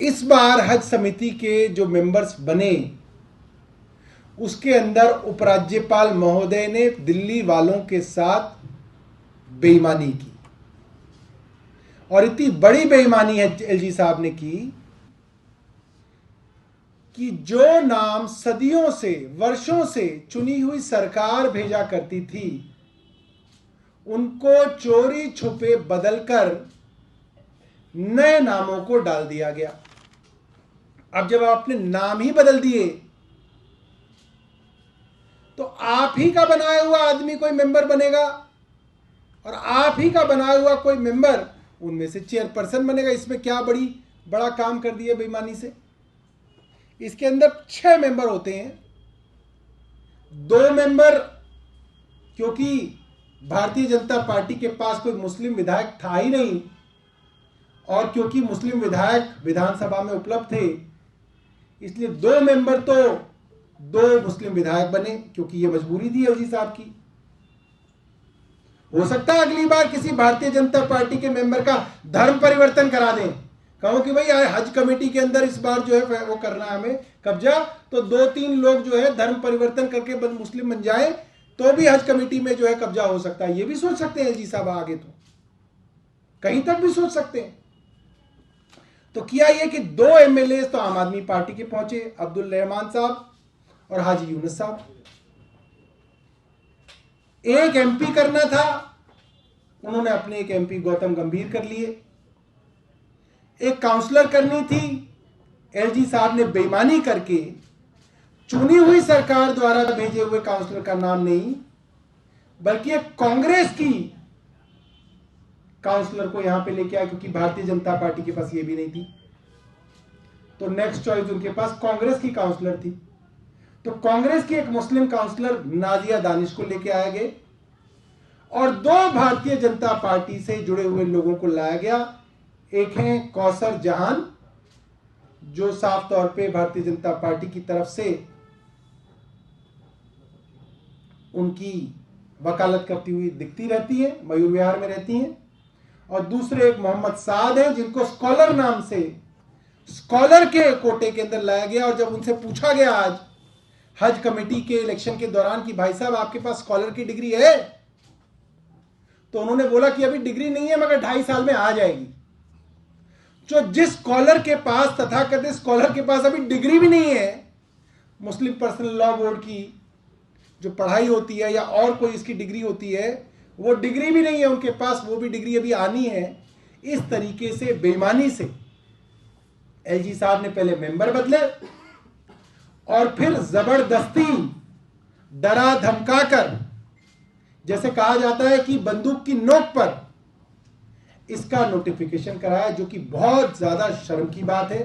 इस बार हज समिति के जो मेंबर्स बने उसके अंदर उपराज्यपाल महोदय ने दिल्ली वालों के साथ बेईमानी की, और इतनी बड़ी बेईमानी है एलजी साहब ने की कि जो नाम सदियों से, वर्षों से चुनी हुई सरकार भेजा करती थी उनको चोरी छुपे बदलकर नए नामों को डाल दिया गया। अब जब आपने नाम ही बदल दिए तो आप ही का बनाया हुआ आदमी कोई मेंबर बनेगा और आप ही का बनाया हुआ कोई मेंबर उनमें से चेयरपर्सन बनेगा। इसमें क्या बड़ा काम कर दिया बेईमानी से। इसके अंदर 6 मेंबर होते हैं, 2 मेंबर क्योंकि भारतीय जनता पार्टी के पास कोई मुस्लिम विधायक था ही नहीं और क्योंकि मुस्लिम विधायक विधानसभा में उपलब्ध थे इसलिए 2 मेंबर तो 2 मुस्लिम विधायक बने, क्योंकि ये मजबूरी थी एलजी साहब की। हो सकता है अगली बार किसी भारतीय जनता पार्टी के मेंबर का धर्म परिवर्तन करा दें, कहो कि भाई हज कमेटी के अंदर इस बार जो है वो करना है हमें कब्जा, तो 2-3 लोग जो है धर्म परिवर्तन करके मुस्लिम बन जाए तो भी हज कमेटी में जो है कब्जा हो सकता है। ये भी सोच सकते हैं एलजी साहब, आगे तो कहीं तक भी सोच सकते हैं। तो किया यह कि 2 एमएलए तो आम आदमी पार्टी के पहुंचे, अब्दुल रहमान साहब और हाजी यूनुस साहब। एक एमपी करना था, उन्होंने अपने एक एमपी गौतम गंभीर कर लिए। एक काउंसलर करनी थी, एलजी साहब ने बेईमानी करके चुनी हुई सरकार द्वारा भेजे हुए काउंसलर का नाम नहीं बल्कि एक कांग्रेस की काउंसलर को यहां पे लेके आया, क्योंकि भारतीय जनता पार्टी के पास ये भी नहीं थी। तो नेक्स्ट चॉइस उनके पास कांग्रेस की काउंसलर थी, तो कांग्रेस की एक मुस्लिम काउंसलर नाजिया दानिश को लेके आया गया और 2 भारतीय जनता पार्टी से जुड़े हुए लोगों को लाया गया। एक है कौसर जहान जो साफ तौर पे भारतीय जनता पार्टी की तरफ से उनकी वकालत करती हुई दिखती रहती है, मयूर विहार में रहती हैं। और दूसरे एक मोहम्मद साद हैं जिनको स्कॉलर नाम से स्कॉलर के कोटे के अंदर लाया गया। और जब उनसे पूछा गया आज हज कमेटी के इलेक्शन के दौरान कि भाई साहब आपके पास स्कॉलर की डिग्री है, तो उन्होंने बोला कि अभी डिग्री नहीं है मगर 2.5 साल में आ जाएगी। जो जिस स्कॉलर के पास, तथाकथित स्कॉलर के पास अभी डिग्री भी नहीं है, मुस्लिम पर्सनल लॉ बोर्ड की जो पढ़ाई होती है या और कोई इसकी डिग्री होती है, वो डिग्री भी नहीं है उनके पास, वो भी डिग्री अभी आनी है। इस तरीके से बेईमानी से एलजी साहब ने पहले मेंबर बदले और फिर जबरदस्ती डरा धमकाकर, जैसे कहा जाता है कि बंदूक की नोक पर, इसका नोटिफिकेशन कराया, जो कि बहुत ज्यादा शर्म की बात है।